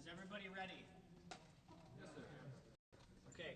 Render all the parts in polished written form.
Is everybody ready? Okay.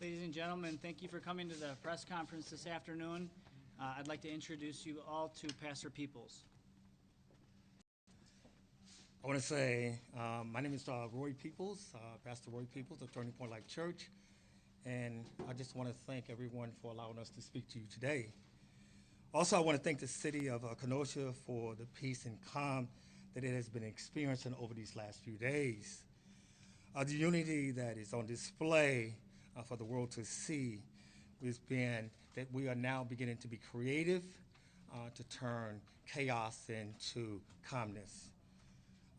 Ladies and gentlemen, thank you for coming to the press conference this afternoon. I'd like to introduce you all to Pastor Peoples. I want to say my name is Roy Peoples, Pastor Roy Peoples of Turning Point Life Church, and I just want to thank everyone for allowing us to speak to you today. Also, I want to thank the city of Kenosha for the peace and calm that it has been experiencing over these last few days. The unity that is on display for the world to see has been that we are now beginning to be creative to turn chaos into calmness.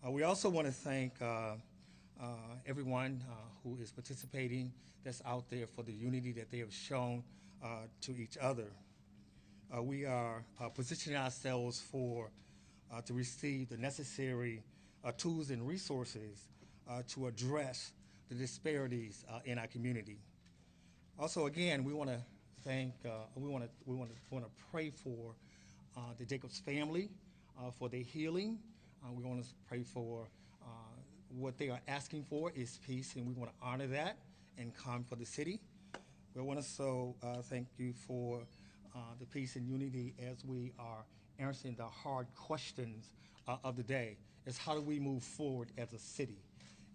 We also want to thank everyone who is participating that's out there for the unity that they have shown to each other. We are positioning ourselves to receive the necessary tools and resources to address the disparities in our community. Also, again, we want to thank, we want to pray for the Jacobs family for their healing. We want to pray for what they are asking for is peace, and we want to honor that and calm for the city. We want to so thank you for the peace and unity as we are answering the hard questions of the day. Is how do we move forward as a city?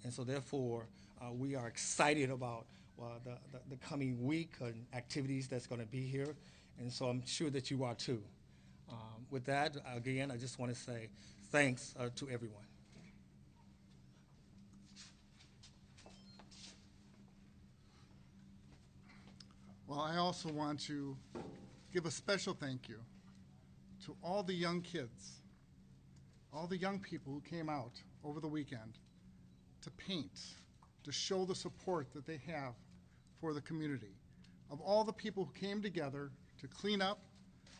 And so therefore, we are excited about the coming week and activities that's going to be here. And so I'm sure that you are too. With that, again, I just want to say thanks to everyone. Well, I also want to give a special thank you to all the young kids, all the young people who came out over the weekend to paint, to show the support that they have for the community. Of all the people who came together to clean up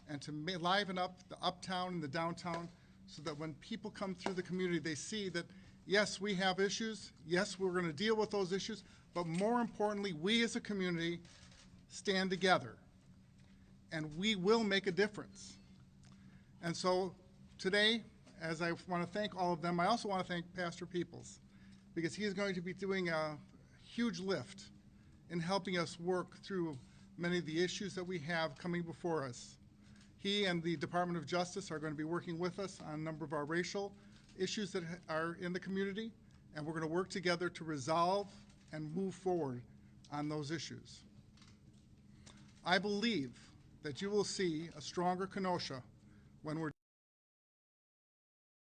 and to liven up the uptown and the downtown so that when people come through the community, they see that, yes, we have issues, yes, we're going to deal with those issues, but more importantly, we as a community stand together, and we will make a difference. And so today, as I want to thank all of them, I also want to thank Pastor Peoples, because he is going to be doing a huge lift in helping us work through many of the issues that we have coming before us. He and the Department of Justice are going to be working with us on a number of our racial issues that are in the community, and we're going to work together to resolve and move forward on those issues. I believe that you will see a stronger Kenosha when we're.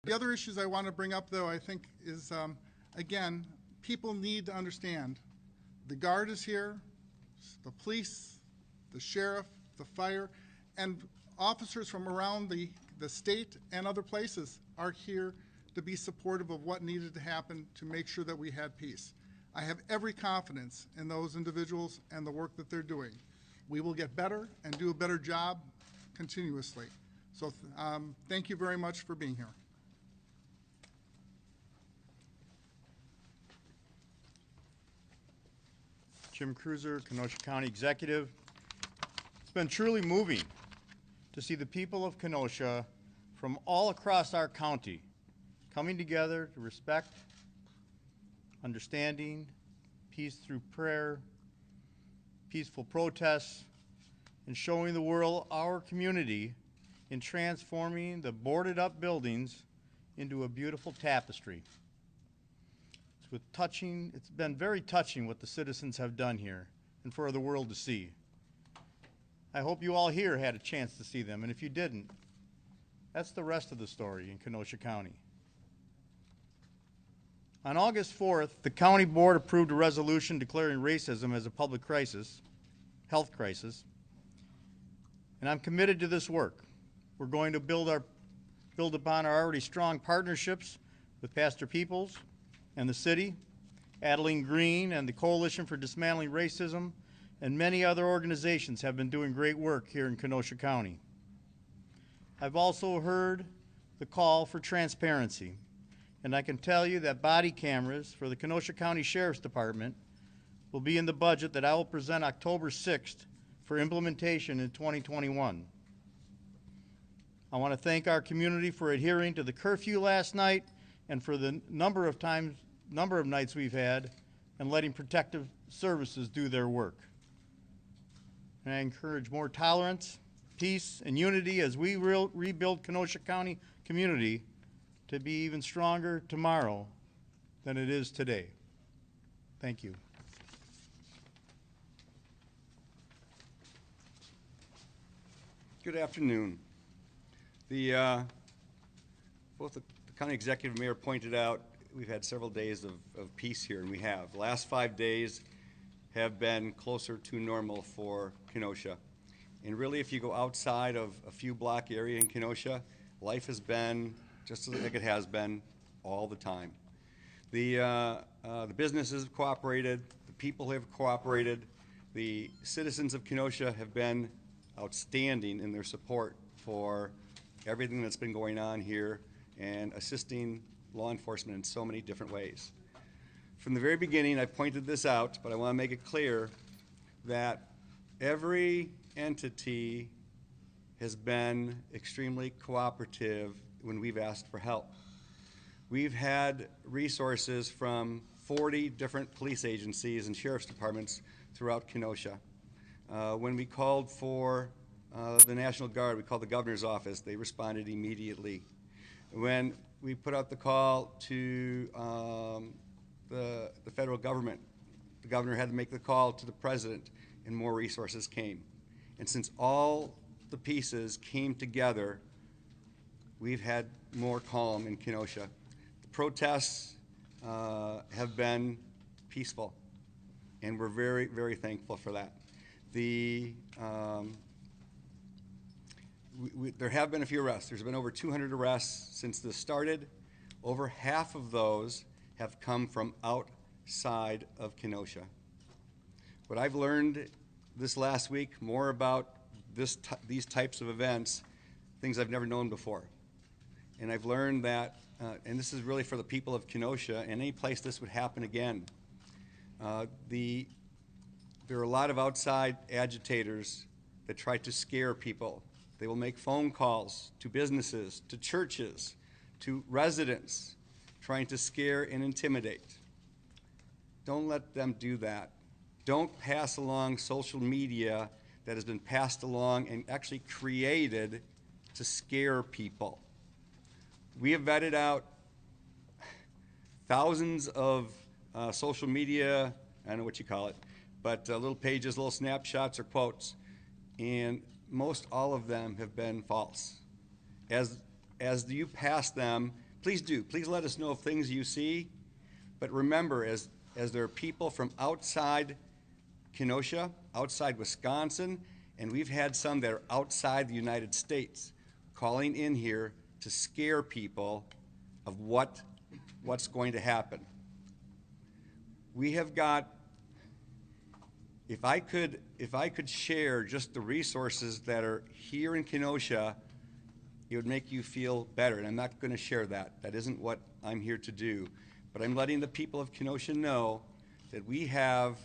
The other issues I want to bring up, though, I think is, again, people need to understand the Guard is here, the police, the sheriff, the fire, and officers from around the state and other places are here to be supportive of what needed to happen to make sure that we had peace. I have every confidence in those individuals and the work that they're doing. We will get better and do a better job continuously. So thank you very much for being here. Jim Cruiser, Kenosha County Executive. It's been truly moving to see the people of Kenosha from all across our county coming together to respect, understanding, peace through prayer, peaceful protests, and showing the world our community in transforming the boarded up buildings into a beautiful tapestry. It's been very touching what the citizens have done here and for the world to see. I hope you all here had a chance to see them, and if you didn't, that's the rest of the story in Kenosha County. On August 4th, the county board approved a resolution declaring racism as a public crisis, health crisis, and I'm committed to this work. We're going to build upon our already strong partnerships with Pastor Peoples and the city, Adeline Green and the Coalition for Dismantling Racism, and many other organizations have been doing great work here in Kenosha County. I've also heard the call for transparency, and I can tell you that body cameras for the Kenosha County Sheriff's Department will be in the budget that I will present October 6th for implementation in 2021. I want to thank our community for adhering to the curfew last night and for the number of nights we've had and letting protective services do their work. And I encourage more tolerance, peace, and unity as we rebuild Kenosha County community to be even stronger tomorrow than it is today. Thank you. Good afternoon. Both the county executive and mayor pointed out we've had several days of peace here, and we have. The last 5 days have been closer to normal for Kenosha. And really, if you go outside of a few block area in Kenosha, life has been just like it has been all the time. The businesses have cooperated, the people have cooperated, the citizens of Kenosha have been outstanding in their support for everything that's been going on here and assisting law enforcement in so many different ways. From the very beginning, I pointed this out, but I want to make it clear that every entity has been extremely cooperative when we've asked for help. We've had resources from 40 different police agencies and sheriff's departments throughout Kenosha. When we called for the National Guard, we called the governor's office. They responded immediately. When we put out the call to the federal government, the governor had to make the call to the president, and more resources came. And since all the pieces came together, we've had more calm in Kenosha. The protests have been peaceful, and we're very, very thankful for that. There have been a few arrests. There's been over 200 arrests since this started. Over half of those have come from outside of Kenosha. What I've learned this last week more about these types of events, things I've never known before. And I've learned that, and this is really for the people of Kenosha and any place this would happen again, there are a lot of outside agitators that try to scare people. They will make phone calls to businesses, to churches, to residents, trying to scare and intimidate. Don't let them do that. Don't pass along social media that has been passed along and actually created to scare people. We have vetted out thousands of social media, I don't know what you call it, but little pages, little snapshots or quotes, and most all of them have been false. As you pass them, please let us know of things you see, but remember, as there are people from outside Kenosha, outside Wisconsin, and we've had some that are outside the United States calling in here to scare people of what's going to happen. We have got, if I could share just the resources that are here in Kenosha, it would make you feel better, and I'm not going to share that. That isn't what I'm here to do. But I'm letting the people of Kenosha know that we have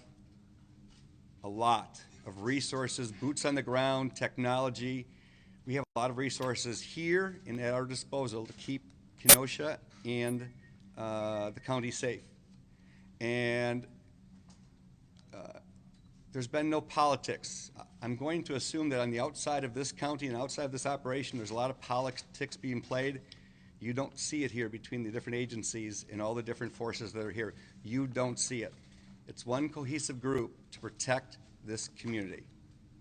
a lot of resources, boots on the ground, technology. We have a lot of resources here and at our disposal to keep Kenosha and the county safe. And there's been no politics. I'm going to assume that on the outside of this county and outside of this operation, there's a lot of politics being played. You don't see it here between the different agencies and all the different forces that are here. You don't see it. It's one cohesive group to protect this community.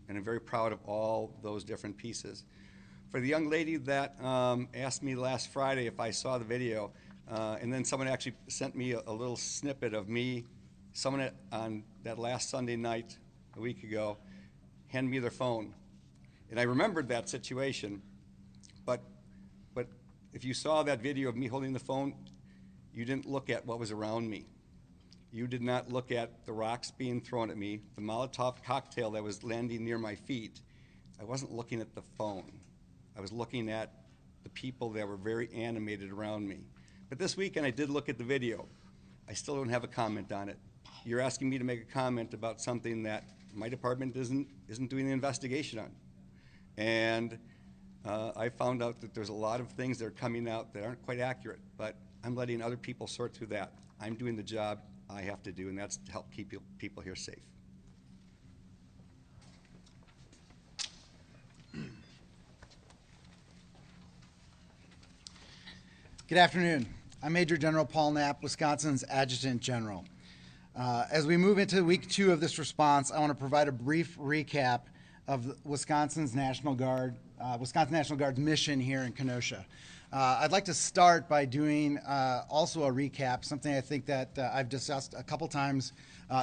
And I'm very proud of all those different pieces. For the young lady that asked me last Friday if I saw the video, and then someone actually sent me a little snippet of me, someone on that last Sunday night a week ago handed me their phone. And I remembered that situation, but if you saw that video of me holding the phone, you didn't look at what was around me. You did not look at the rocks being thrown at me, the Molotov cocktail that was landing near my feet. I wasn't looking at the phone. I was looking at the people that were very animated around me. But this weekend I did look at the video. I still don't have a comment on it. You're asking me to make a comment about something that my department isn't doing the investigation on. And I found out that there's a lot of things that are coming out that aren't quite accurate, but I'm letting other people sort through that. I'm doing the job I have to do, and that's to help keep people here safe. Good afternoon. I'm Major General Paul Knapp, Wisconsin's Adjutant General. As we move into week 2 of this response, I want to provide a brief recap of Wisconsin National Guard's mission here in Kenosha. I'd like to start by doing also a recap, something I think that I've discussed a couple times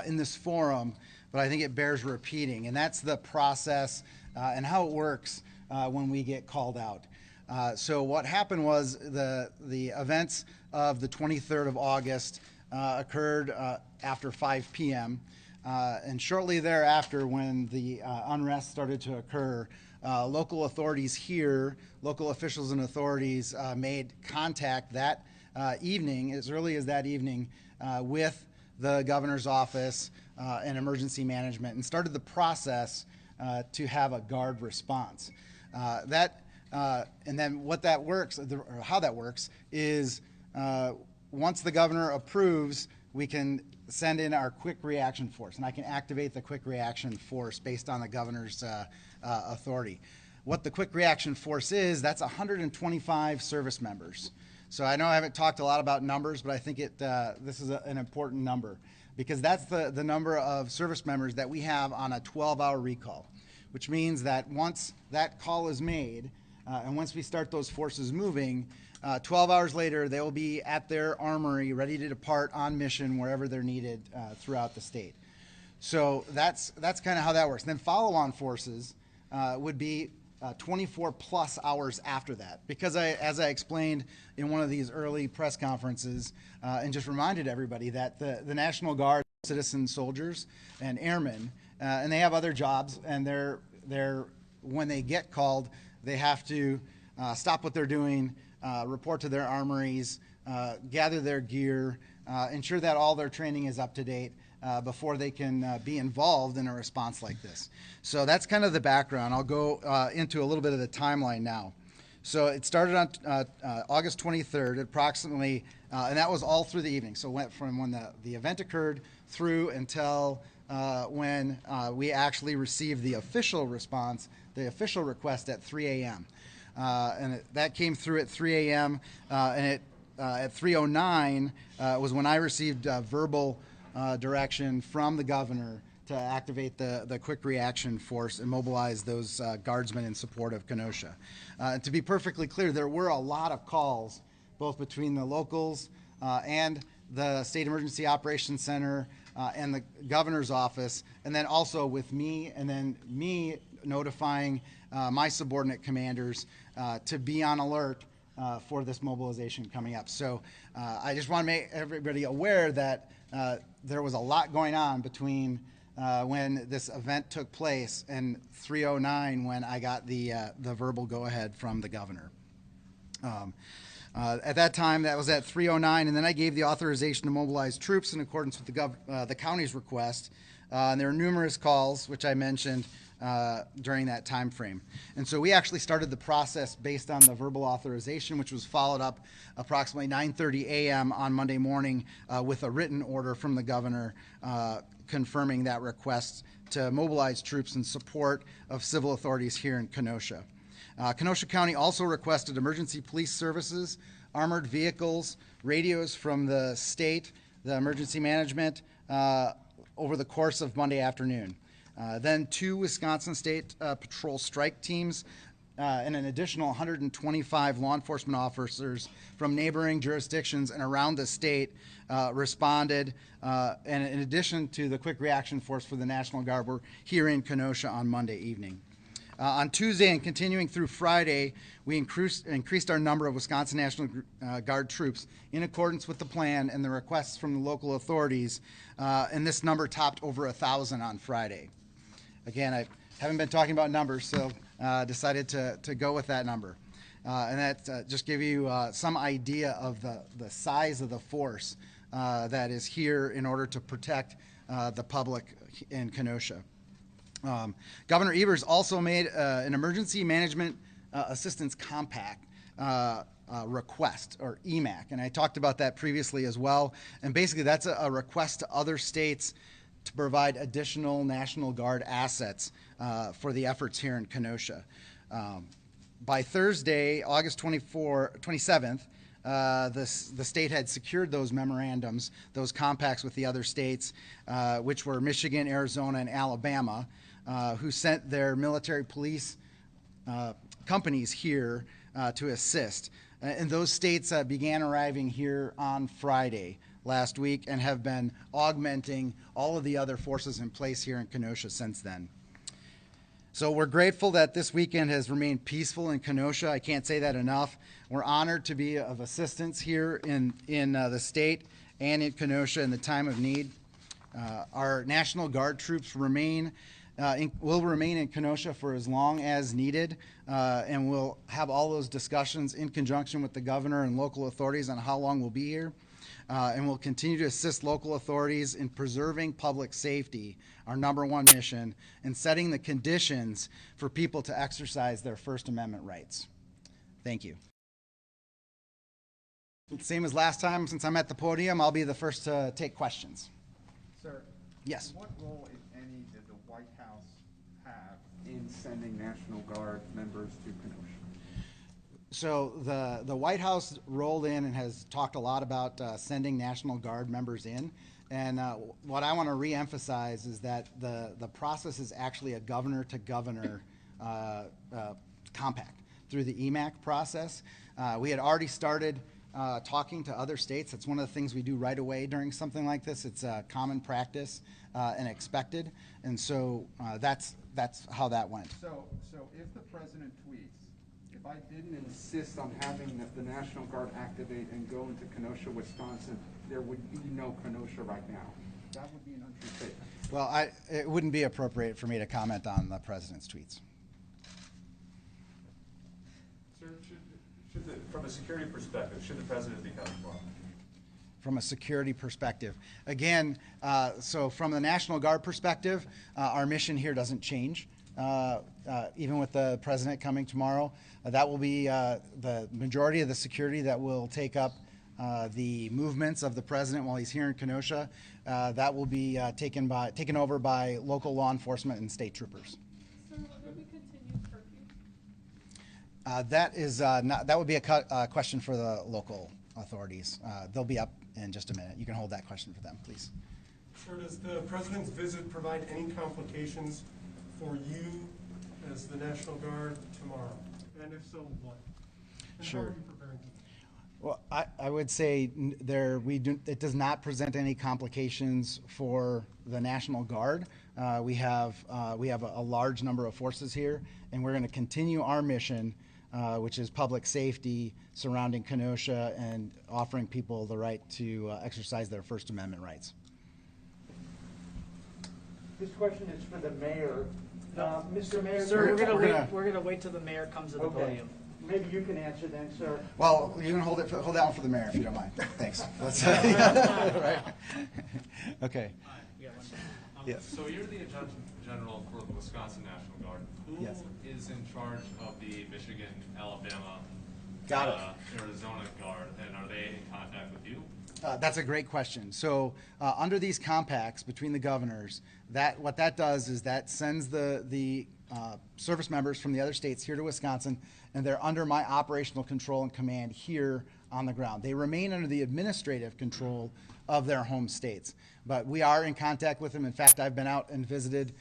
in this forum, but I think it bears repeating, and that's the process and how it works when we get called out. So what happened was the events of the 23rd of August occurred after 5 p.m. And shortly thereafter, when the unrest started to occur, local authorities here, local officials and authorities made contact that evening, as early as that evening, with the governor's office and emergency management, and started the process to have a guard response. And then what that works, or how that works, is once the governor approves, we can send in our quick reaction force, and I can activate the quick reaction force based on the governor's authority. What the quick reaction force is, that's 125 service members. So I know I haven't talked a lot about numbers, but I think this is an important number, because that's the number of service members that we have on a 12-hour recall, which means that once that call is made, and once we start those forces moving, 12 hours later, they will be at their armory, ready to depart on mission wherever they're needed throughout the state. So that's kind of how that works. And then follow-on forces would be 24 plus hours after that, because as I explained in one of these early press conferences, and just reminded everybody that the National Guard, citizen soldiers and airmen, and they have other jobs, and they're when they get called, they have to stop what they're doing, report to their armories, gather their gear, ensure that all their training is up to date before they can be involved in a response like this. So that's kind of the background. I'll go into a little bit of the timeline now. So it started on August 23rd, approximately, and that was all through the evening. So it went from when the event occurred through until when we actually received the official response, the official request at 3 a.m. And that came through at 3 a.m. And at 3:09 was when I received verbal direction from the governor to activate the quick reaction force and mobilize those guardsmen in support of Kenosha. To be perfectly clear, there were a lot of calls, both between the locals and the State Emergency Operations Center and the governor's office, and then also with me, and then me notifying my subordinate commanders to be on alert for this mobilization coming up. So I just want to make everybody aware that there was a lot going on between when this event took place and 3:09 when I got the verbal go-ahead from the governor. At that time, that was at 3:09, and then I gave the authorization to mobilize troops in accordance with the county's request. And there were numerous calls, which I mentioned during that time frame. And so we actually started the process based on the verbal authorization, which was followed up approximately 9:30 a.m. on Monday morning with a written order from the governor confirming that request to mobilize troops in support of civil authorities here in Kenosha. Kenosha County also requested emergency police services, armored vehicles, radios from the state, the emergency management, over the course of Monday afternoon. Then 2 Wisconsin State Patrol strike teams and an additional 125 law enforcement officers from neighboring jurisdictions and around the state responded, and in addition to the quick reaction force for the National Guard, were here in Kenosha on Monday evening. On Tuesday and continuing through Friday, we increased our number of Wisconsin National Guard troops in accordance with the plan and the requests from the local authorities, and this number topped over 1,000 on Friday. Again, I haven't been talking about numbers, so decided to go with that number. And that just give you some idea of the size of the force that is here in order to protect the public in Kenosha. Governor Evers also made an Emergency Management Assistance Compact request, or EMAC, and I talked about that previously as well. And basically that's a request to other states to provide additional National Guard assets for the efforts here in Kenosha. By Thursday, August 27th, the state had secured those memorandums, those compacts with the other states, which were Michigan, Arizona, and Alabama, who sent their military police companies here to assist. And those states began arriving here on Friday last week and have been augmenting all of the other forces in place here in Kenosha since then. So we're grateful that this weekend has remained peaceful in Kenosha. I can't say that enough. We're honored to be of assistance here in the state and in Kenosha in the time of need. Our National Guard troops will remain in Kenosha for as long as needed, and we'll have all those discussions in conjunction with the governor and local authorities on how long we'll be here. and will continue to assist local authorities in preserving public safety, our #1 mission, and setting the conditions for people to exercise their First Amendment rights. Thank you. Same as last time, since I'm at the podium, I'll be the first to take questions. Sir, Yes. what role, if any, did the White House have in sending National Guard members to Kenosha? So the White House rolled in and has talked a lot about sending National Guard members in. And what I want to reemphasize is that the process is actually a governor-to-governor compact through the EMAC process. We had already started talking to other states. That's one of the things we do right away during something like this. It's common practice and expected. And so that's how that went. So if the president tweets, if I didn't insist on having the National Guard activate and go into Kenosha, Wisconsin, there would be no Kenosha right now. That would be an untrue statement. Well, it wouldn't be appropriate for me to comment on the president's tweets. Sir, from a security perspective, should the president be coming tomorrow? From a security perspective. Again, so from the National Guard perspective, our mission here doesn't change. Even with the president coming tomorrow, that will be the majority of the security that will take up the movements of the president while he's here in Kenosha. That will be taken over by local law enforcement and state troopers. So will there be continued curfew? That would be a question for the local authorities. They'll be up in just a minute. You can hold that question for them, please. Sir, does the president's visit provide any complications for you as the National Guard tomorrow? And if so, what? And Sure. how are you preparing for that? Well, I would say it does not present any complications for the National Guard. We have a large number of forces here, and we're going to continue our mission, which is public safety surrounding Kenosha and offering people the right to exercise their First Amendment rights. This question is for the mayor. Mr. Mayor. Sir, we're gonna wait till the mayor comes to the Okay. podium. Maybe you can answer then, sir. Well, you can hold that one for the mayor if you don't mind. Thanks. Right. Okay. You got one. Yes. So you're the Adjutant General for the Wisconsin National Guard. Who Yes. is in charge of the Michigan, Alabama, Got it. Arizona Guard, and are they in contact with you? That's a great question. So under these compacts between the governors, what that does is that sends the service members from the other states here to Wisconsin, and they're under my operational control and command here on the ground. They remain under the administrative control of their home states, but we are in contact with them. In fact, I've been out and visited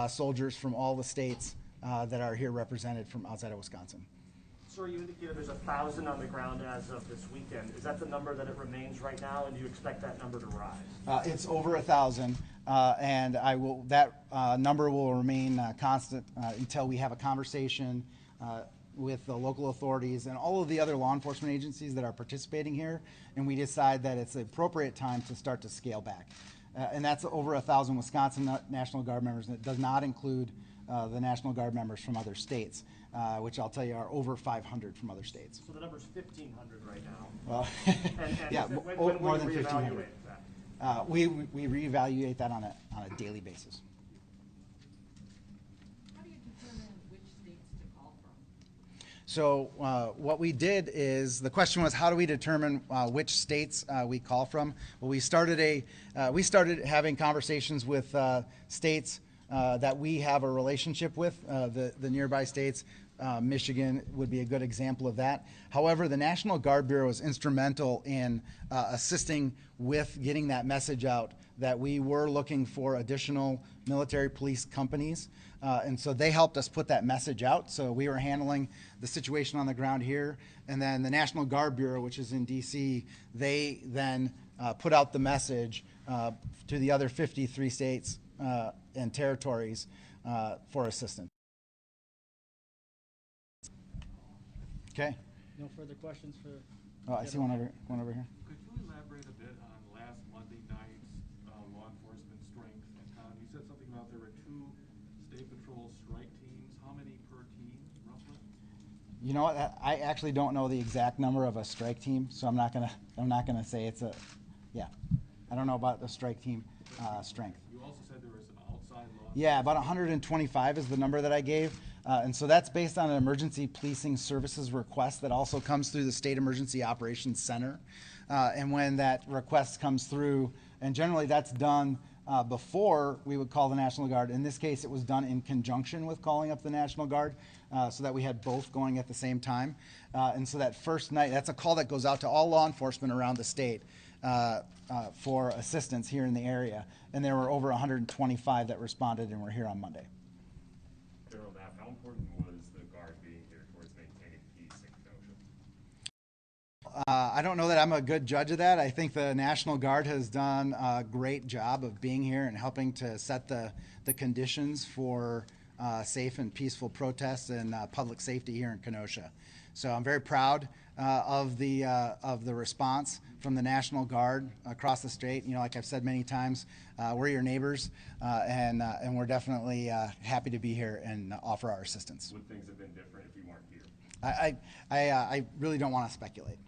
soldiers from all the states that are here represented from outside of Wisconsin. Sir, you indicated there's 1,000 on the ground as of this weekend. Is that the number that it remains right now, and do you expect that number to rise? It's over 1,000, and that number will remain constant until we have a conversation with the local authorities and all of the other law enforcement agencies that are participating here, and we decide that it's the appropriate time to start to scale back. And that's over 1,000 Wisconsin National Guard members, and it does not include the National Guard members from other states, which I'll tell you are over 500 from other states. So the number's 1,500 right now. Well, And yeah, when more will than you 1,500. reevaluate that? We reevaluate that on a daily basis. How do you determine which states to call from? So what we did is, the question was, how do we determine which states we call from? Well, we started having conversations with states that we have a relationship with, the nearby states. Michigan would be a good example of that. However, the National Guard Bureau is instrumental in assisting with getting that message out that we were looking for additional military police companies. And so they helped us put that message out. So we were handling the situation on the ground here. And then the National Guard Bureau, which is in D.C., they then put out the message to the other 53 states and territories for assistance. Okay. No further questions for? Oh, I see one over here. Could you elaborate a bit on last Monday night's law enforcement strength in town? You said something about there were 2 state patrol strike teams. How many per team, roughly? You know what? I actually don't know the exact number of a strike team, so I'm not gonna say it's a Yeah. I don't know about the strike team strength. You also said there was some outside law. Yeah, about 125 is the number that I gave. And so that's based on an emergency policing services request that also comes through the State Emergency Operations Center. And when that request comes through, and generally that's done before we would call the National Guard. In this case, it was done in conjunction with calling up the National Guard so that we had both going at the same time. And so that first night, that's a call that goes out to all law enforcement around the state for assistance here in the area. And there were over 125 that responded and were here on Monday. General Knapp, how important was the Guard being here towards maintaining peace in Kenosha? I don't know that I'm a good judge of that. I think the National Guard has done a great job of being here and helping to set the conditions for safe and peaceful protests and public safety here in Kenosha. So I'm very proud of the response from the National Guard across the state. You know, like I've said many times, we're your neighbors, and we're definitely happy to be here and offer our assistance. Would things have been different if you weren't here? I really don't want to speculate.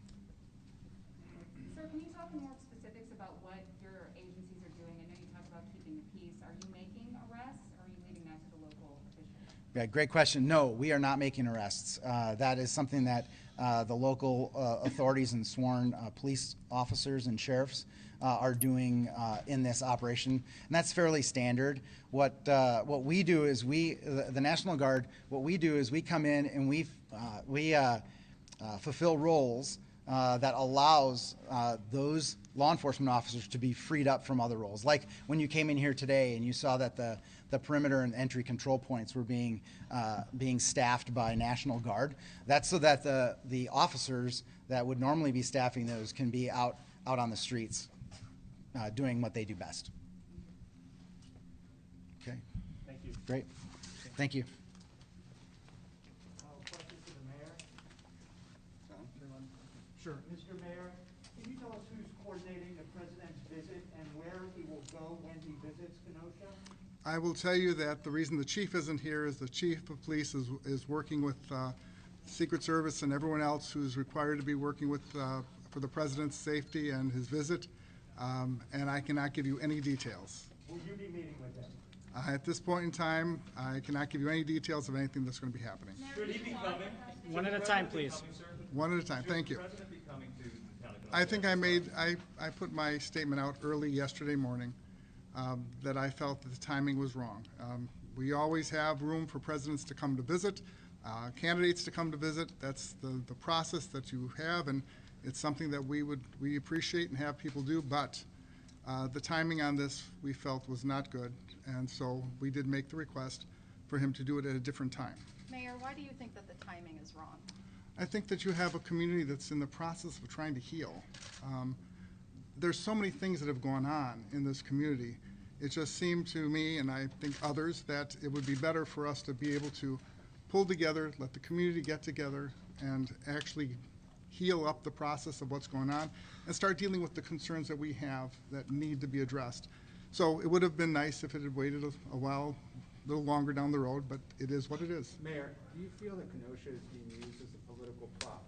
Sir, can you talk in more specifics about what your agencies are doing? I know you talked about keeping the peace. Are you making arrests, or are you leaving that to the local officials? Yeah, great question. No, we are not making arrests. That is something that the local authorities and sworn police officers and sheriffs are doing in this operation, and that's fairly standard. What we do is the National Guard, what we do is we come in and we fulfill roles that allows those law enforcement officers to be freed up from other roles. Like when you came in here today and you saw that the perimeter and entry control points were being staffed by National Guard. That's so that the officers that would normally be staffing those can be out on the streets doing what they do best. Okay. Thank you. Great. Thank you. Question to the mayor. Sure. Mr. Mayor, can you tell us who's coordinating the president's visit and where he will go when he visits Kenosha? I will tell you that the reason the chief isn't here is the chief of police is working with Secret Service and everyone else who's required to be working with for the president's safety and his visit, and I cannot give you any details. Will you be meeting with him? At this point in time, I cannot give you any details of anything that's going to be happening. Should he be coming? One at a time, please. One at a time. Thank you. Should the president be coming to the town of Kenosha? I think I put my statement out early yesterday morning that I felt that the timing was wrong. We always have room for presidents to come to visit, candidates to come to visit. That's the process that you have, and it's something that we appreciate and have people do, but the timing on this we felt was not good, and so we did make the request for him to do it at a different time. Mayor, why do you think that the timing is wrong? I think that you have a community that's in the process of trying to heal. There's so many things that have gone on in this community. It just seemed to me, and I think others, that it would be better for us to be able to pull together, let the community get together, and actually heal up the process of what's going on and start dealing with the concerns that we have that need to be addressed. So it would have been nice if it had waited a while, a little longer down the road, but it is what it is. Mayor, do you feel that Kenosha is being used as a political prop?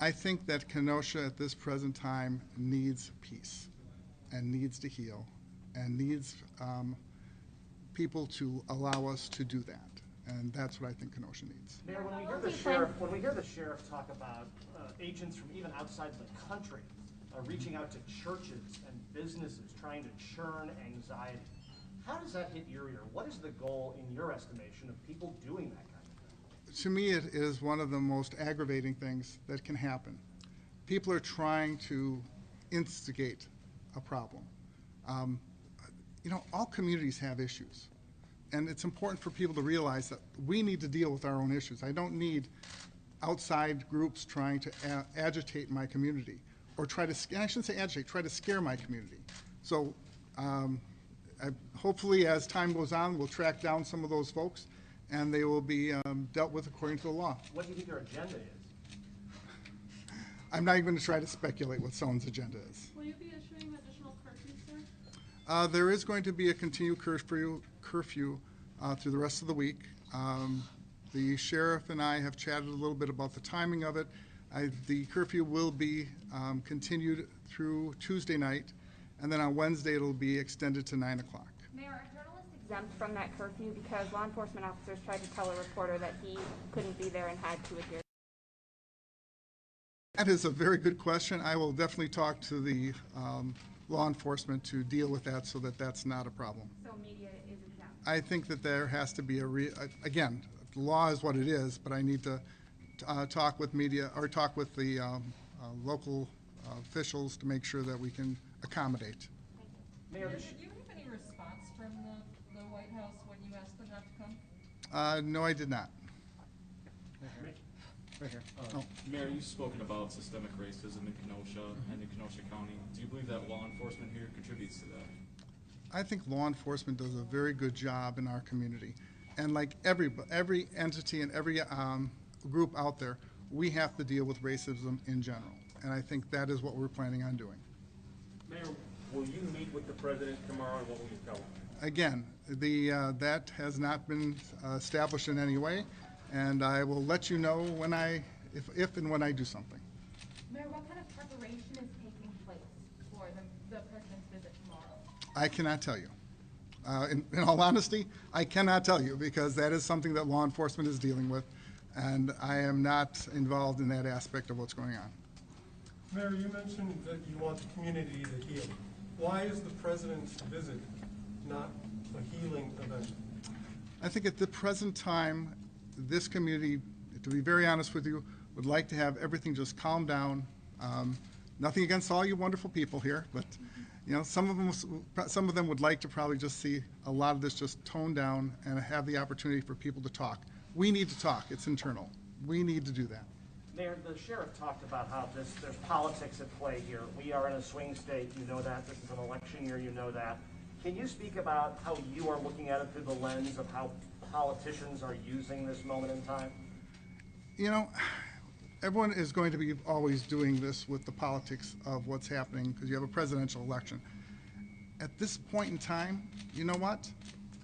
I think that Kenosha at this present time needs peace and needs to heal and needs people to allow us to do that. And that's what I think Kenosha needs. Mayor, when we hear the sheriff talk about agents from even outside the country reaching out to churches and businesses trying to churn anxiety, how does that hit your ear? What is the goal, in your estimation, of people doing that kind of thing? To me, it is one of the most aggravating things that can happen. People are trying to instigate a problem. You know, all communities have issues. And it's important for people to realize that we need to deal with our own issues. I don't need outside groups trying to agitate my community or try to, I shouldn't say agitate, try to scare my community. So hopefully as time goes on, we'll track down some of those folks and they will be dealt with according to the law. What do you think their agenda is? I'm not even going to try to speculate what someone's agenda is. Will you be issuing additional curfews, sir? There is going to be a continued curfew through the rest of the week. The sheriff and I have chatted a little bit about the timing of it. The curfew will be continued through Tuesday night, and then on Wednesday it'll be extended to 9 o'clock. Mayor, are journalists exempt from that curfew because law enforcement officers tried to tell a reporter that he couldn't be there and had to adhere? That is a very good question. I will definitely talk to the law enforcement to deal with that so that that's not a problem. So media is exempt? I think that there has to be again, the law is what it is, but I need to talk with media or talk with the local officials to make sure that we can accommodate. Mayor, Did you have any response from the White House when you asked them not to come? No, I did not. right here. Mayor, you've spoken about systemic racism in Kenosha and in Kenosha County. Do you believe that law enforcement here contributes to that? I think law enforcement does a very good job in our community. And like every entity and every group out there, we have to deal with racism in general. And I think that is what we're planning on doing. Mayor, will you meet with the president tomorrow, and what will you tell him? Again, that has not been established in any way, and I will let you know when if and when I do something. Mayor, what kind of preparation is taking place for the president's visit tomorrow? I cannot tell you. In all honesty, I cannot tell you because that is something that law enforcement is dealing with, and I am not involved in that aspect of what's going on. Mayor, you mentioned that you want the community to heal. Why is the president's visit not a healing event? I think at the present time, this community, to be very honest with you, would like to have everything just calm down. Nothing against all you wonderful people here, but you know, some of them would like to probably just see a lot of this just toned down and have the opportunity for people to talk. We need to talk. It's internal. We need to do that. Mayor, the sheriff talked about how there's politics at play here. We are in a swing state, you know that. This is an election year, you know that. Can you speak about how you are looking at it through the lens of how politicians are using this moment in time? You know, everyone is going to be always doing this with the politics of what's happening because you have a presidential election. At this point in time, you know what?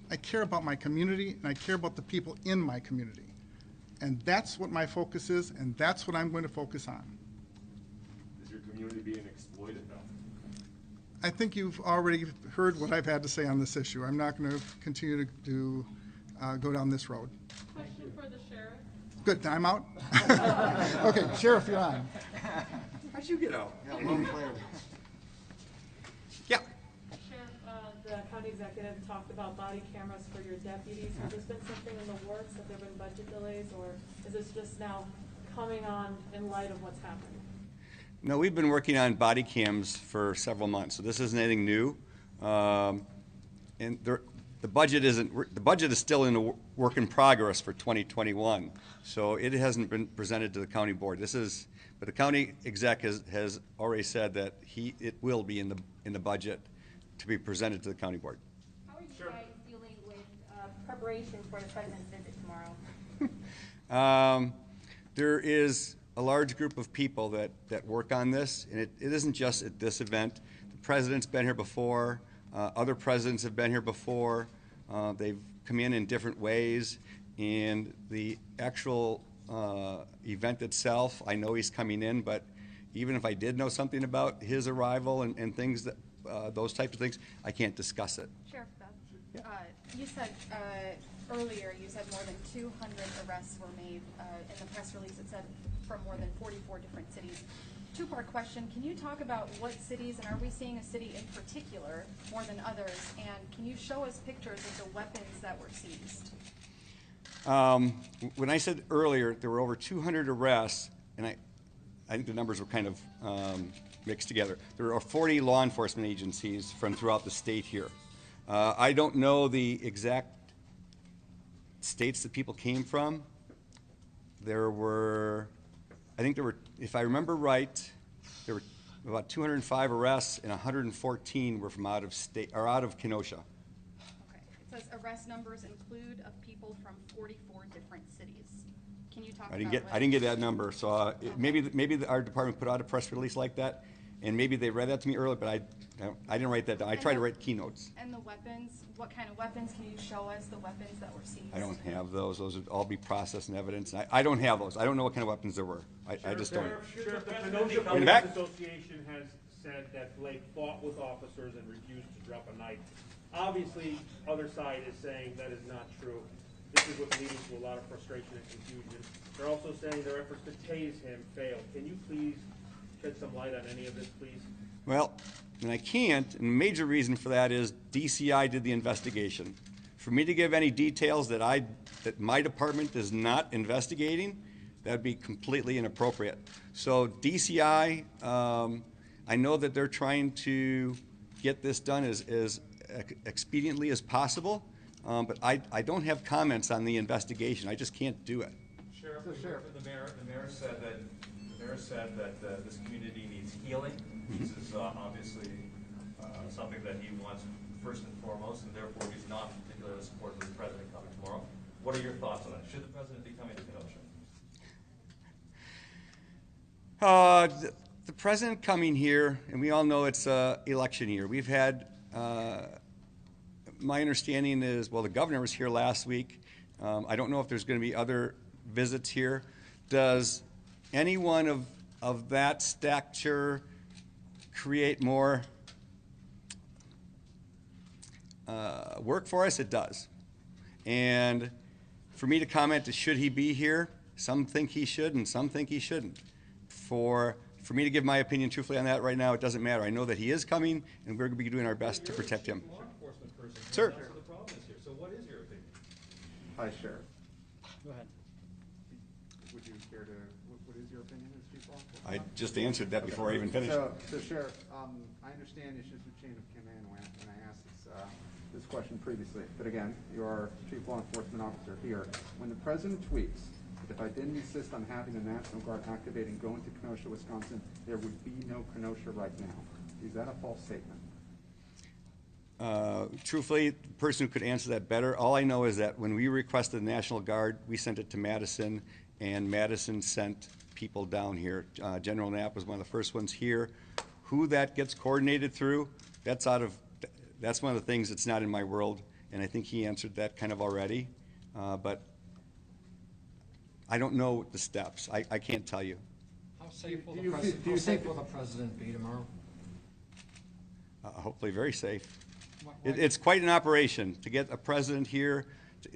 I care about my community and I care about the people in my community. And that's what my focus is, and that's what I'm going to focus on. Is your community being exploited now? I think you've already heard what I've had to say on this issue. I'm not going to continue to go down this road. Question for the sheriff. Good, I'm out? Okay, Sheriff, you're on. How'd you get out? Sheriff, the county executive talked about body cameras for your deputies. Has this been something in the works? Have there been budget delays, or is this just now coming on in light of what's happened? No, we've been working on body cams for several months, so this isn't anything new. And the budget is still in a work in progress for 2021, so it hasn't been presented to the county board. But the county exec has already said that it will be in the budget to be presented to the county board. How are you guys dealing with preparation for the president's visit tomorrow? There is a large group of people that work on this, and it isn't just at this event. The president's been here before. Other presidents have been here before. They've come in different ways. And the actual event itself, I know he's coming in, but even if I did know something about his arrival and things that those types of things, I can't discuss it. Sheriff Beth, you said earlier, you said more than 200 arrests were made. In the press release, it said from more than 44 different cities. Two-part question. Can you talk about what cities, and are we seeing a city in particular more than others? And can you show us pictures of the weapons that were seized? When I said earlier there were over 200 arrests, and I think the numbers were kind of mixed together. There are 40 law enforcement agencies from throughout the state here. I don't know the exact states that people came from. I think there were, if I remember right, there were about 205 arrests and 114 were from out of state or out of Kenosha. Okay. It says arrest numbers include of people from 44 different cities. Can you talk about I didn't get that number, so maybe our department put out a press release like that. And maybe they read that to me earlier, but I didn't write that down. I tried to write keynotes. And the weapons, what kind of weapons? Can you show us the weapons that were seized? I don't have those. Those would all be processed and evidence. I don't have those. I don't know what kind of weapons there were. I just don't. Sheriff, the Kenosha Bring it back. Police Association has said that Blake fought with officers and refused to drop a knife. Obviously, other side is saying that is not true. This is what's leading to a lot of frustration and confusion. They're also saying their efforts to tase him failed. Can you please shed some light on any of this, please? Well, and I can't, and the major reason for that is DCI did the investigation. For me to give any details that my department is not investigating, that'd be completely inappropriate. So DCI, I know that they're trying to get this done as expediently as possible, but I don't have comments on the investigation. I just can't do it. Sheriff, the mayor said that this community needs healing. This is obviously something that he wants first and foremost, and therefore he's not particularly supportive of the president coming tomorrow. What are your thoughts on that? Should the president be coming to Kenosha? The president coming here, and we all know it's election year. We've had, my understanding is, well, the governor was here last week. I don't know if there's going to be other visits here. Does anyone of that stature create more work for us? It does. And for me to comment to should he be here, some think he should and some think he shouldn't. For me to give my opinion truthfully on that right now, it doesn't matter. I know that he is coming, and we're going to be doing our best to protect him. Law enforcement person. Sir. That's the problem is here. So what is your opinion? Hi, Sheriff. Go ahead. Would you care to, what is your opinion as chief law enforcement? I just answered that before I even finished. So Sheriff, I understand issues with chain of command when I asked this question previously. But again, you are chief law enforcement officer here. When the president tweets, if I didn't insist on having the National Guard activate and go into Kenosha, Wisconsin, there would be no Kenosha right now. Is that a false statement? Truthfully, the person who could answer that better, all I know is that when we requested the National Guard, we sent it to Madison, and Madison sent people down here. General Knapp was one of the first ones here. Who that gets coordinated through, that's one of the things that's not in my world, and I think he answered that kind of already. But I don't know the steps. I can't tell you. How safe will the president be tomorrow? Hopefully very safe. It's quite an operation to get a president here,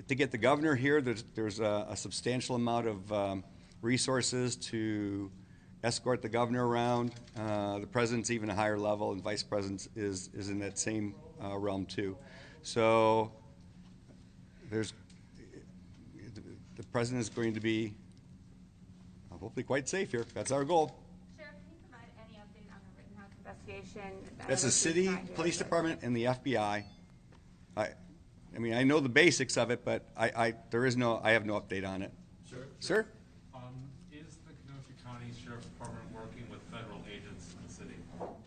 to get the governor here. There's a substantial amount of resources to escort the governor around. The president's even a higher level, and vice president is in that same realm too. So the president is going to be hopefully quite safe here. That's our goal. Sheriff, can you provide any update on the Rittenhouse investigation? That's the city police department and the FBI. I mean, I know the basics of it, but I have no update on it. Sir? Is the Kenosha County Sheriff's Department working with federal agents in the city?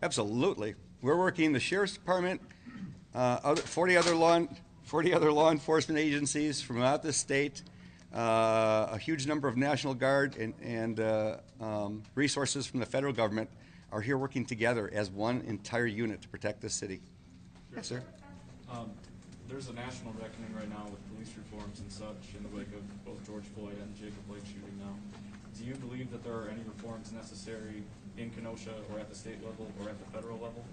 Absolutely. We're working the sheriff's department, 40 other law enforcement agencies from out the state, a huge number of National Guard and resources from the federal government are here working together as one entire unit to protect the city. Yes, sir. There's a national reckoning right now with police reforms and such in the wake of both George Floyd and Jacob Blake shooting now. Do you believe that there are any reforms necessary in Kenosha or at the state level or at the federal level?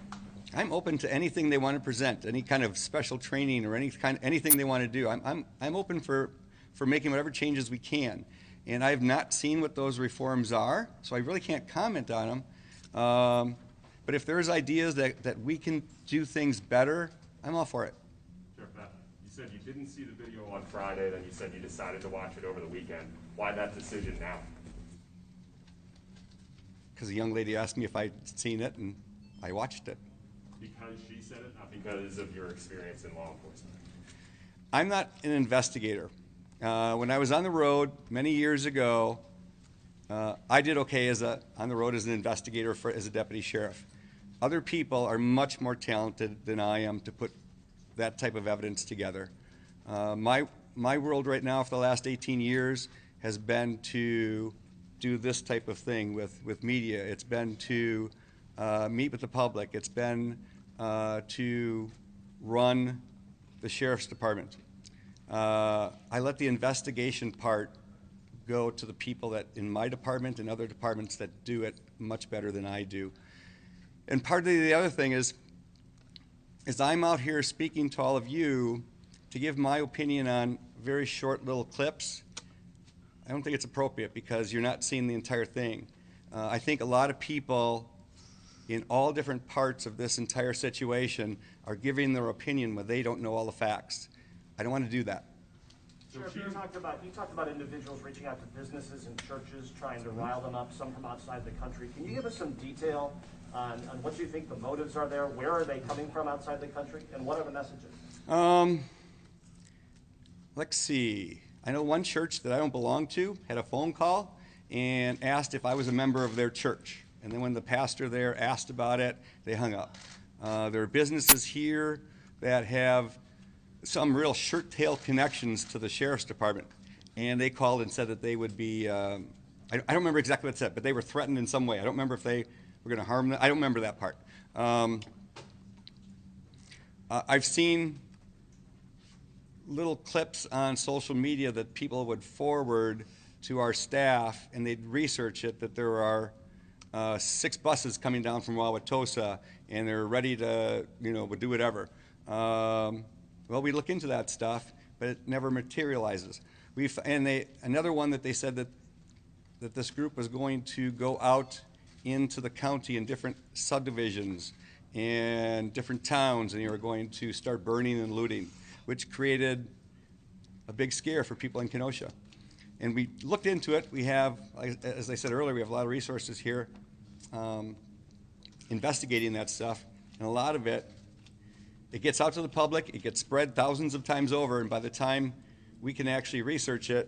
I'm open to anything they want to present, any kind of special training or anything they want to do. I'm open for making whatever changes we can. And I have not seen what those reforms are, so I really can't comment on them. But if there's ideas that we can do things better, I'm all for it. Sheriff, you said you didn't see the video on Friday, then you said you decided to watch it over the weekend. Why that decision now? Because a young lady asked me if I'd seen it, and I watched it. Because she said it, not because of your experience in law enforcement? I'm not an investigator. When I was on the road many years ago, I did okay on the road as an investigator as a deputy sheriff. Other people are much more talented than I am to put that type of evidence together. My world right now for the last 18 years has been to do this type of thing with media. It's been to meet with the public. It's been to run the sheriff's department. I let the investigation part go to the people that in my department and other departments that do it much better than I do. And part of the other thing is I'm out here speaking to all of you to give my opinion on very short little clips. I don't think it's appropriate because you're not seeing the entire thing. I think a lot of people in all different parts of this entire situation are giving their opinion when they don't know all the facts. I don't want to do that. Sheriff, you talked about individuals reaching out to businesses and churches, trying to rile them up, some from outside the country. Can you give us some detail on what you think the motives are there? Where are they coming from outside the country? And what are the messages? Let's see. I know one church that I don't belong to had a phone call and asked if I was a member of their church. And then when the pastor there asked about it, they hung up. There are businesses here that have some real shirt-tail connections to the sheriff's department. And they called and said that they would be, I don't remember exactly what it said, but they were threatened in some way. I don't remember if they were going to harm them. I don't remember that part. I've seen little clips on social media that people would forward to our staff, and they'd research it, that there are 6 buses coming down from Wauwatosa, and they're ready to, do whatever. Well, we look into that stuff, but it never materializes. Another one that they said that this group was going to go out into the county in different subdivisions and different towns, and they were going to start burning and looting, which created a big scare for people in Kenosha. And we looked into it. We have, as I said earlier, we have a lot of resources here investigating that stuff, and a lot of it gets out to the public, it gets spread thousands of times over, and by the time we can actually research it,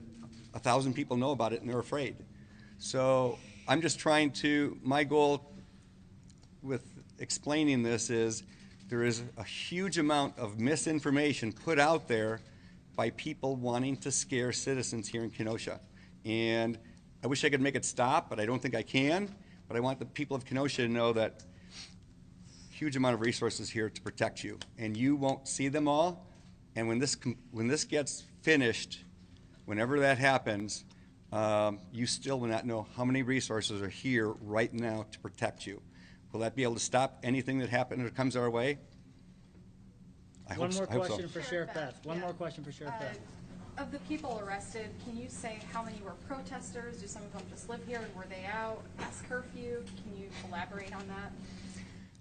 1,000 people know about it and they're afraid. So I'm just trying to, my goal with explaining this is there is a huge amount of misinformation put out there by people wanting to scare citizens here in Kenosha. And I wish I could make it stop, but I don't think I can. But I want the people of Kenosha to know that huge amount of resources here to protect you, and you won't see them all. And when this gets finished, whenever that happens, you still will not know how many resources are here right now to protect you. Will that be able to stop anything that happens or comes our way? One more I hope so. question for Sheriff Beth. One more question for Sheriff Beth. Of the people arrested, can you say how many were protesters? Do some of them just live here, and were they out past curfew? Can you elaborate on that?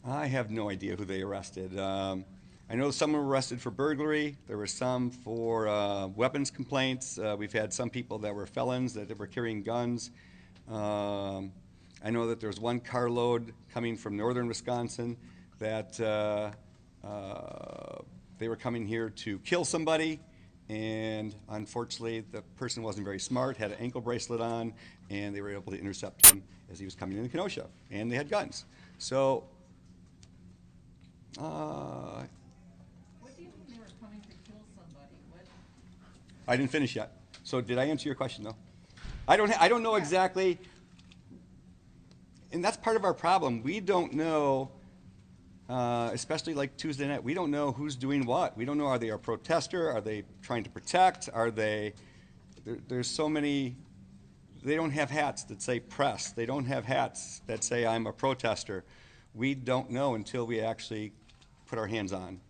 I have no idea who they arrested. I know some were arrested for burglary. There were some for weapons complaints. We've had some people that were felons that were carrying guns. I know that there was one carload coming from northern Wisconsin that they were coming here to kill somebody, and unfortunately the person wasn't very smart, had an ankle bracelet on, and they were able to intercept him as he was coming into Kenosha, and they had guns. So what do you mean they were coming to kill somebody? What? I didn't finish yet. So did I answer your question though? I don't know exactly, and that's part of our problem. We don't know, especially like Tuesday night, we don't know who's doing what. We don't know, are they a protester? Are they trying to protect? Are they, there's so many, they don't have hats that say press. They don't have hats that say I'm a protester. We don't know until we actually put our hands on.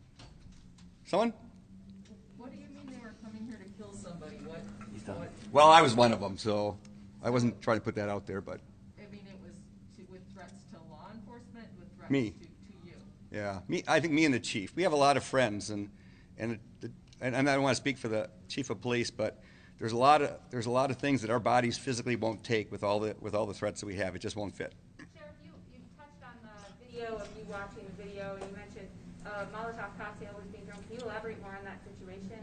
Someone? What do you mean they were coming here to kill somebody? What? Well, I was one of them, so I wasn't trying to put that out there, but. I mean, it was with threats to law enforcement, with threats Me. to you. Yeah, I think me and the chief. We have a lot of friends, and I don't want to speak for the chief of police, but there's a lot of things that our bodies physically won't take with all the threats that we have. It just won't fit. Sheriff, you touched on the video of you watching the video, and you mentioned Molotov cocktail was being thrown. Can you elaborate more on that situation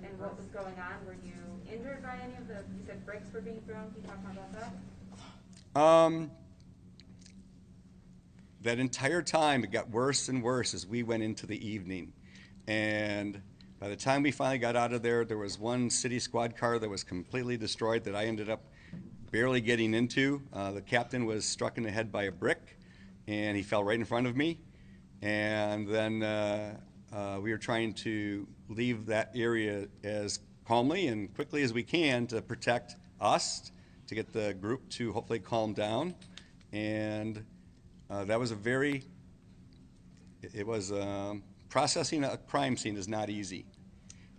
and what was going on? Were you injured by any of the? You said bricks were being thrown. Can you talk more about that? That entire time, it got worse and worse as we went into the evening. And by the time we finally got out of there, there was one city squad car that was completely destroyed that I ended up barely getting into. The captain was struck in the head by a brick, and he fell right in front of me. And then we were trying to leave that area as calmly and quickly as we can to protect us, to get the group to hopefully calm down. And that was processing a crime scene is not easy.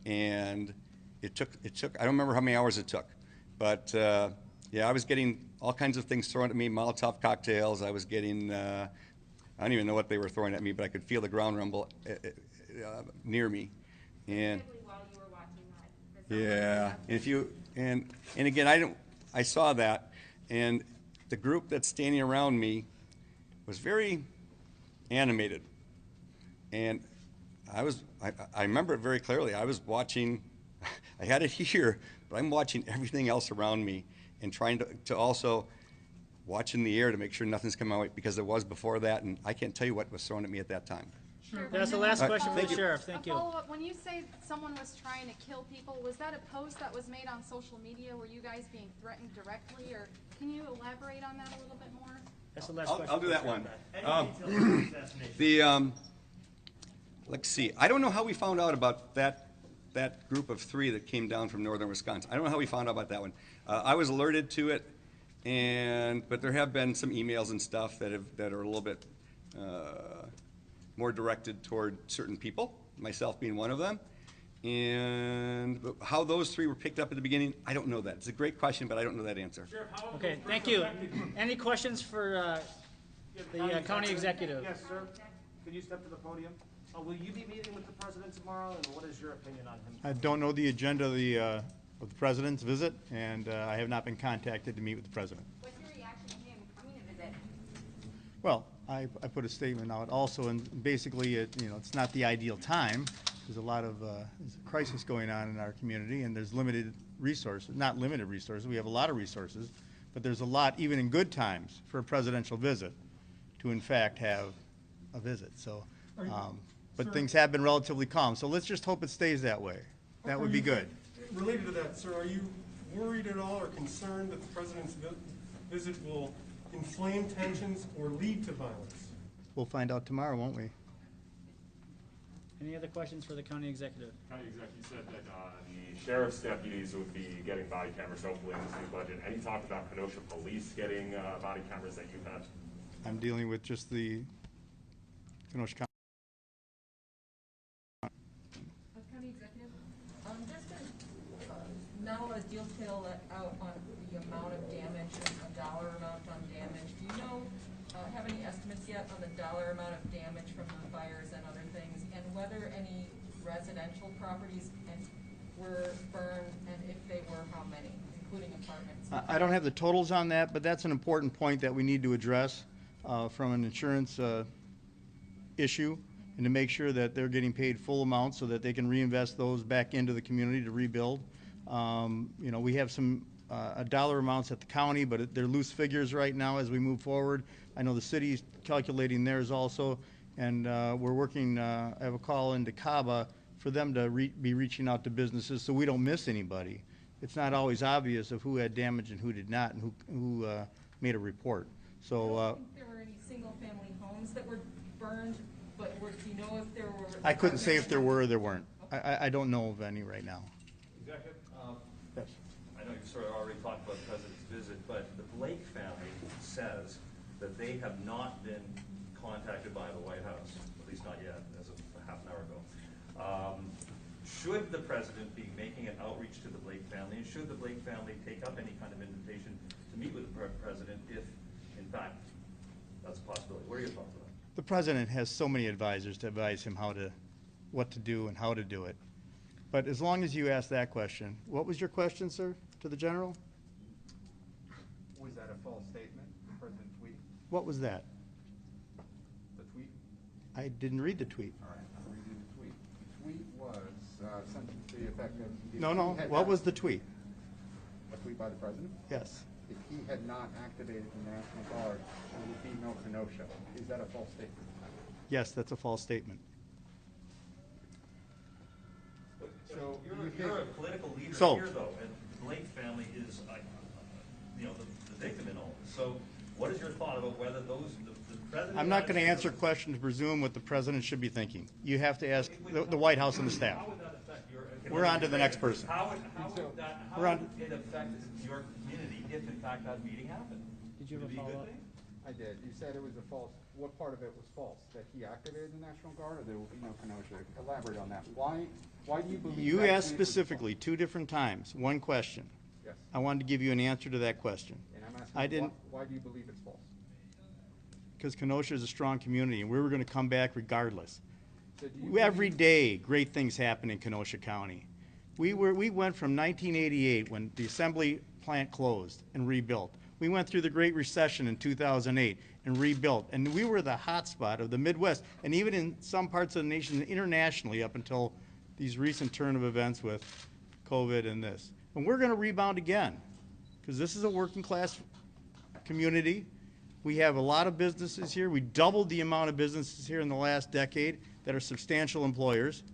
And it took, I don't remember how many hours it took, but yeah, I was getting all kinds of things thrown at me, Molotov cocktails. I was getting, I don't even know what they were throwing at me, but I could feel the ground rumble near me. And While you were watching that. yeah, and if you, and again, I saw that, and the group that's standing around me was very animated. And I remember it very clearly. I was watching, I had it here, but I'm watching everything else around me and trying to also watch in the air to make sure nothing's coming my way, because there was before that, and I can't tell you what was thrown at me at that time. That's the last question for the sheriff. Thank you. A follow-up, when you say someone was trying to kill people, was that a post that was made on social media? Were you guys being threatened directly, or can you elaborate on that a little bit more? That's the last question. I'll do that one. Let's see. I don't know how we found out about that group of 3 that came down from northern Wisconsin. I don't know how we found out about that one. I was alerted to it, but there have been some emails and stuff that are a little bit more directed toward certain people, myself being one of them. And how those 3 were picked up at the beginning, I don't know that. It's a great question, but I don't know that answer. Okay, thank you. Any questions for the county executive? Yes, sir. Could you step to the podium? Will you be meeting with the president tomorrow, and what is your opinion on him? I don't know the agenda of the president's visit, and I have not been contacted to meet with the president. What's your reaction to him coming to visit? Well, I put a statement out also, and basically, it's not the ideal time. There's a lot of there's a crisis going on in our community, and there's limited resources, not limited resources, we have a lot of resources, but there's a lot, even in good times, for a presidential visit, to in fact have a visit. So, but things have been relatively calm, so let's just hope it stays that way. That would be good. Related to that, sir, are you worried at all or concerned that the president's visit will inflame tensions or lead to violence? We'll find out tomorrow, won't we? Any other questions for the county executive? County executive said that the sheriff's deputies would be getting body cameras hopefully in this new budget. Any talk about Kenosha police getting body cameras that you've had? I'm dealing with just the Kenosha County. County executive, there's been not a lot of detail out on the amount of damage, a dollar amount on damage. Do you know, have any estimates yet on the dollar amount of damage from the fires and other things, and whether any residential properties were burned, and if they were, how many, including apartments? I don't have the totals on that, but that's an important point that we need to address from an insurance issue, and to make sure that they're getting paid full amounts so that they can reinvest those back into the community to rebuild. We have some dollar amounts at the county, but they're loose figures right now as we move forward. I know the city's calculating theirs also, and we're working, I have a call into CABA for them to be reaching out to businesses so we don't miss anybody. It's not always obvious of who had damage and who did not, and who made a report. So I don't think there were any single-family homes that were burned, but do you know if there were? I couldn't say if there were or there weren't. I don't know of any right now. Executive? Yes. I know you sort of already talked about the president's visit, but the Blake family says that they have not been contacted by the White House, at least not yet, as of a half an hour ago. Should the president be making an outreach to the Blake family, and should the Blake family take up any kind of invitation to meet with the president if, in fact, that's a possibility? What are your thoughts on that? The president has so many advisors to advise him what to do and how to do it. But as long as you ask that question, what was your question, sir, to the general? Was that a false statement, the president's tweet? What was that? The tweet? I didn't read the tweet. All right, I'll read you the tweet. The tweet was something to the effect of... No. What was the tweet? A tweet by the president? Yes. If he had not activated the National Guard, there would be no Kenosha. Is that a false statement? Yes, that's a false statement. So you're a political leader here, though, and the Blake family is, the victim in all this. So What is your thought about whether the president? I'm not going to answer questions to presume what the president should be thinking. You have to ask the White House and the staff. How would that affect your? We're on to the next person. How would We're on- it affect your community if in fact that meeting happened? Did you have Would a it be good follow-up? thing? I did. You said it was a false, what part of it was false? That he activated the National Guard, or there will be no Kenosha? Elaborate on that. Why do you believe? You that asked tweet was specifically 2 different times, one question. Yes. I wanted to give you an answer to that question. And I'm asking, I didn't, why do you believe it's false? because Kenosha is a strong community, and we were going to come back regardless. So do you Every day, great things happen in Kenosha County. We went from 1988, when the assembly plant closed and rebuilt. We went through the Great Recession in 2008 and rebuilt, and we were the hot spot of the Midwest, and even in some parts of the nation internationally up until these recent turn of events with COVID and this. And we're going to rebound again, because this is a working class community. We have a lot of businesses here. We doubled the amount of businesses here in the last decade that are substantial employers,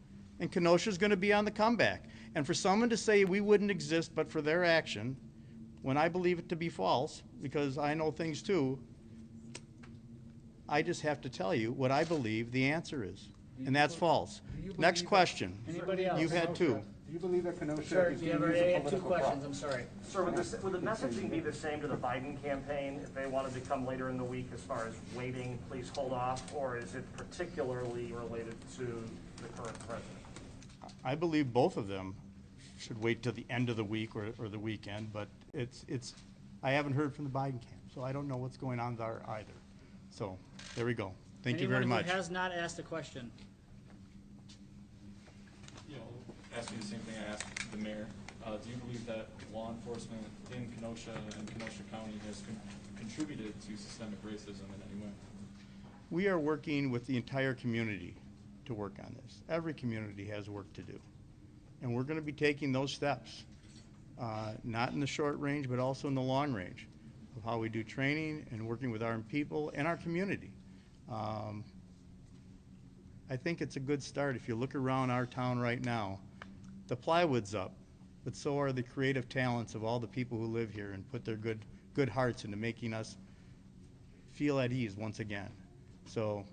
and Kenosha is going to be on the comeback. And for someone to say we wouldn't exist but for their action, when I believe it to be false, because I know things too, I just have to tell you what I believe the answer is, and that's false. Next question. Anybody else? You had 2. Do you believe that Kenosha Sir, is you being have used as a 2 political questions, prop? I'm sorry. Sir, would the messaging be the same to the Biden campaign if they wanted to come later in the week as far as waiting, please hold off, or is it particularly related to the current president? I believe both of them should wait till the end of the week or the weekend, but I haven't heard from the Biden camp, so I don't know what's going on there either. So, there we go. Thank you very much. Anyone who has not asked a question? You know, ask you the same thing I asked the mayor. Do you believe that law enforcement in Kenosha and Kenosha County has contributed to systemic racism in any way? We are working with the entire community to work on this. Every community has work to do. And we're going to be taking those steps, not in the short range, but also in the long range, of how we do training and working with our people and our community. I think it's a good start. If you look around our town right now, the plywood's up, but so are the creative talents of all the people who live here and put their good hearts into making us feel at ease once again. So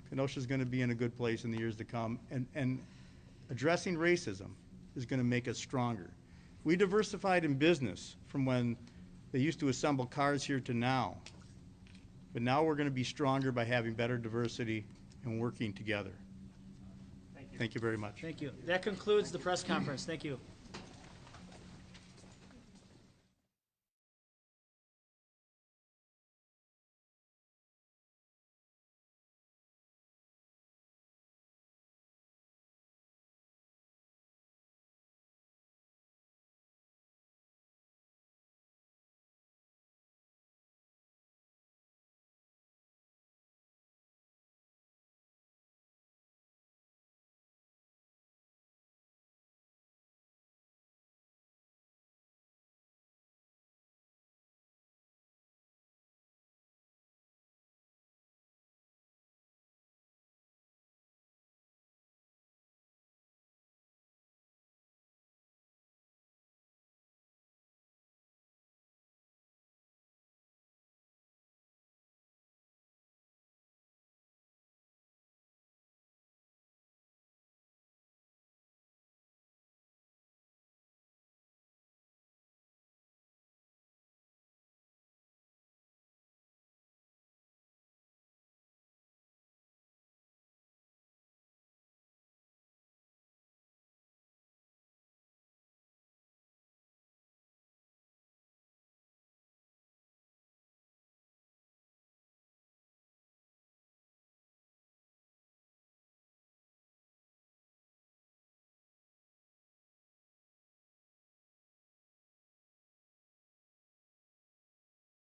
Kenosha's going to be in a good place in the years to come, and addressing racism is going to make us stronger. We diversified in business from when they used to assemble cars here to now. But now we're going to be stronger by having better diversity and working together. Thank you. Thank you very much. Thank you. That concludes the press conference. Thank you.